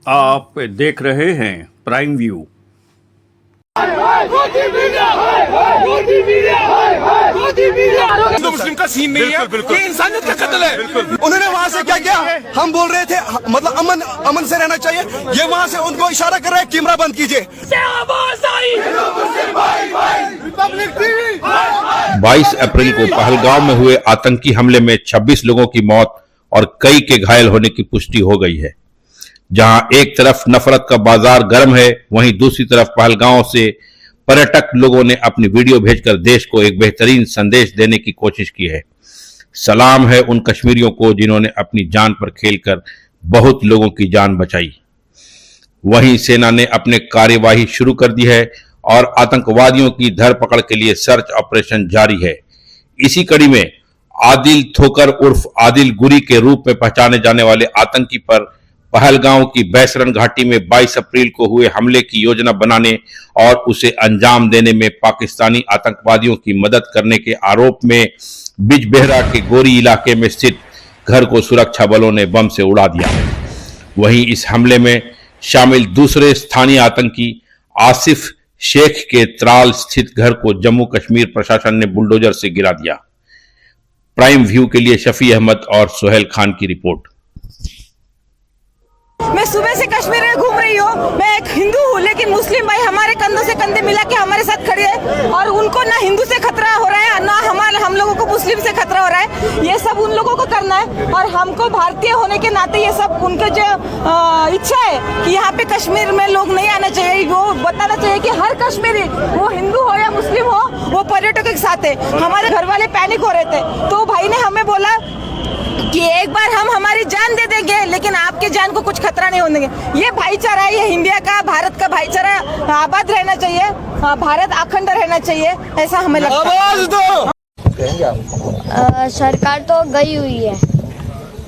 हिंदू मुस्लिम का सीन नहीं है, ये इंसानियत का कत्ल है। उन्होंने वहाँ से क्या किया, हम बोल रहे थे मतलब अमन से रहना चाहिए, ये वहाँ से उनको इशारा कर रहे हैं कैमरा बंद कीजिए। 22 अप्रैल को पहलगांव में हुए आतंकी हमले में 26 लोगों की मौत और कई के घायल होने की पुष्टि हो गई है। जहां एक तरफ नफरत का बाजार गर्म है, वहीं दूसरी तरफ पहलगांव से पर्यटक लोगों ने अपनी वीडियो भेजकर देश को एक बेहतरीन संदेश देने की कोशिश की है। सलाम है उन कश्मीरियों को जिन्होंने अपनी जान पर खेलकर बहुत लोगों की जान बचाई। वहीं सेना ने अपने कार्यवाही शुरू कर दी है और आतंकवादियों की धरपकड़ के लिए सर्च ऑपरेशन जारी है। इसी कड़ी में आदिल थोकर उर्फ आदिल गुरी के रूप में पहचाने जाने वाले आतंकी पर पहलगांव की बैसरन घाटी में 22 अप्रैल को हुए हमले की योजना बनाने और उसे अंजाम देने में पाकिस्तानी आतंकवादियों की मदद करने के आरोप में बिजबेहरा के गोरी इलाके में स्थित घर को सुरक्षा बलों ने बम से उड़ा दिया। वहीं इस हमले में शामिल दूसरे स्थानीय आतंकी आसिफ शेख के त्राल स्थित घर को जम्मू कश्मीर प्रशासन ने बुलडोजर से गिरा दिया। प्राइम व्यू के लिए शफी अहमद और सुहेल खान की रिपोर्ट। मैं सुबह से कश्मीर में घूम रही हूँ। मैं एक हिंदू हूँ, लेकिन मुस्लिम भाई हमारे कंधों से कंधे मिला के हमारे साथ खड़े हैं और उनको ना हिंदू से खतरा हो रहा है, ना हम लोगों को मुस्लिम से खतरा हो रहा है। ये सब उन लोगों को करना है और हमको भारतीय होने के नाते ये सब उनका जो इच्छा है कि यहाँ पे कश्मीर में लोग नहीं आना चाहिए। वो बताना चाहिए कि हर कश्मीरी, वो हिंदू हो या मुस्लिम हो, वो पर्यटकों के साथ है। हमारे घर वाले पैनिक हो रहे थे, तो भाई ने हमें बोला कि एक बार हम हमारी जान दे देंगे, लेकिन आपके जान को कुछ खतरा नहीं होने देंगे। ये भाईचारा है, ये इंडिया का, भारत का भाईचारा आबाद रहना चाहिए, भारत अखंड रहना चाहिए, ऐसा हमें लगता है। सरकार तो गई हुई है,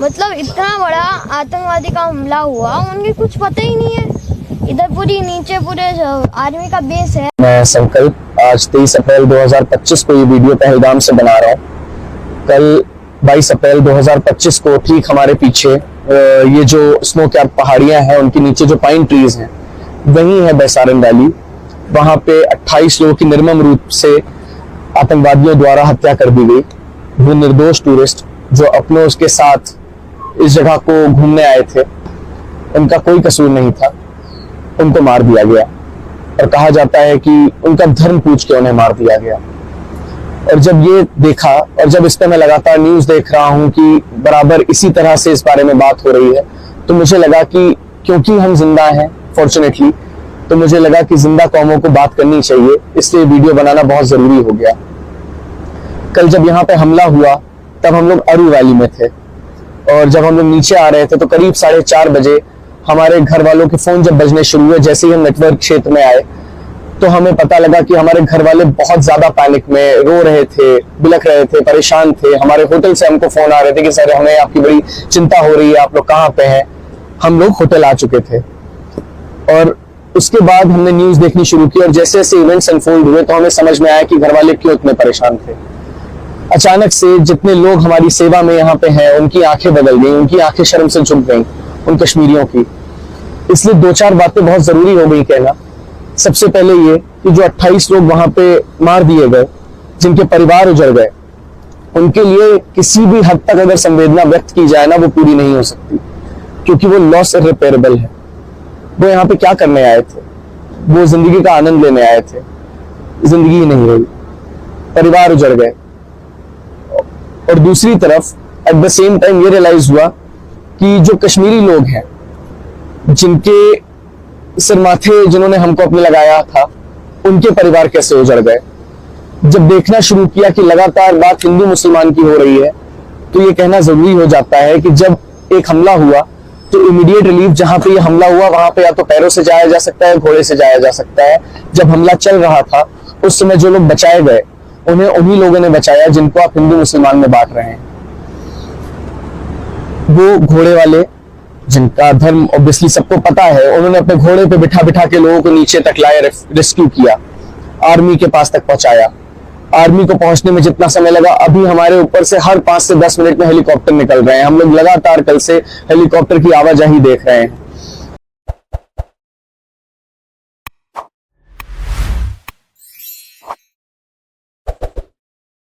मतलब इतना बड़ा आतंकवादी का हमला हुआ, उनकी कुछ पता ही नहीं है। इधर पूरे आर्मी का बेस है। मैं संकल्प आज 23 अप्रैल 2025 को ये वीडियो पहलगाम से बना रहा हूँ। कल 22 अप्रैल 2025 को ठीक हमारे पीछे ये जो स्नो कैप पहाड़ियां हैं, उनके नीचे जो पाइन ट्रीज हैं, वही है बैसारन वैली। वहां पे 28 लोगों की निर्मम रूप से आतंकवादियों द्वारा हत्या कर दी गई। वो निर्दोष टूरिस्ट जो अपने उसके साथ इस जगह को घूमने आए थे, उनका कोई कसूर नहीं था, उनको मार दिया गया और कहा जाता है कि उनका धर्म पूछ के उन्हें मार दिया गया। और जब ये देखा और जब इस पर मैं लगातार न्यूज देख रहा हूं कि बराबर इसी तरह से इस बारे में बात हो रही है, तो मुझे लगा कि क्योंकि हम जिंदा हैं फॉर्चुनेटली, तो मुझे लगा कि जिंदा कौमों को बात करनी चाहिए, इसलिए वीडियो बनाना बहुत जरूरी हो गया। कल जब यहाँ पे हमला हुआ तब हम लोग अरू वैली में थे और जब हम लोग नीचे आ रहे थे तो करीब 4:30 बजे हमारे घर वालों के फोन जब बजने शुरू हुए, जैसे ही हम नेटवर्क क्षेत्र में आए तो हमें पता लगा कि हमारे घर वाले बहुत ज्यादा पैनिक में रो रहे थे, बिलख रहे थे, परेशान थे। हमारे होटल से हमको फोन आ रहे थे कि सर हमें आपकी बड़ी चिंता हो रही है, आप लोग कहाँ पे हैं। हम लोग होटल आ चुके थे और उसके बाद हमने न्यूज देखनी शुरू की और जैसे जैसे इवेंट्स अनफोल्ड हुए तो हमें समझ में आया कि घर वाले क्यों इतने परेशान थे। अचानक से जितने लोग हमारी सेवा में यहाँ पे हैं, उनकी आंखें बदल गई, उनकी आंखें शर्म से झुक गई, उन कश्मीरियों की। इसलिए 2-4 बातें बहुत जरूरी हो गई कहना। सबसे पहले ये कि जो 28 लोग वहां पे मार दिए गए, जिनके परिवार उजड़ गए, उनके लिए किसी भी हद तक अगर संवेदना व्यक्त की जाए ना, वो पूरी नहीं हो सकती, क्योंकि वो लॉस इररिपेयरेबल है। वो यहाँ पे क्या करने आए थे? वो जिंदगी का आनंद लेने आए थे, जिंदगी ही नहीं रही, परिवार उजड़ गए। और दूसरी तरफ एट द सेम टाइम ये रियलाइज हुआ कि जो कश्मीरी लोग हैं, जिनके सिर माथे जिन्होंने हमको अपने लगाया था, उनके परिवार कैसे उजड़ गए। जब देखना शुरू किया कि लगातार बात हिंदू मुसलमान की हो रही है, तो ये कहना जरूरी हो जाता है कि जब एक हमला हुआ तो इमीडिएट रिलीफ जहां पे ये हमला हुआ वहां पे या तो पैरों से जाया जा सकता है, घोड़े से जाया जा सकता है। जब हमला चल रहा था उस समय जो लोग बचाए गए, उन्हें उन्हीं लोगों ने बचाया जिनको आप हिंदू मुसलमान में बांट रहे हैं। वो घोड़े वाले, जिनका धर्म ऑब्वियसली सबको पता है, उन्होंने अपने घोड़े पे बिठा बिठा के लोगों को नीचे तक लाया, रेस्क्यू किया, आर्मी के पास तक पहुंचाया। आर्मी को पहुंचने में जितना समय लगा, अभी हमारे ऊपर से हर 5 से 10 मिनट में हेलीकॉप्टर निकल रहे हैं। हम लोग लगातार कल से हेलीकॉप्टर की आवाजाही देख रहे हैं।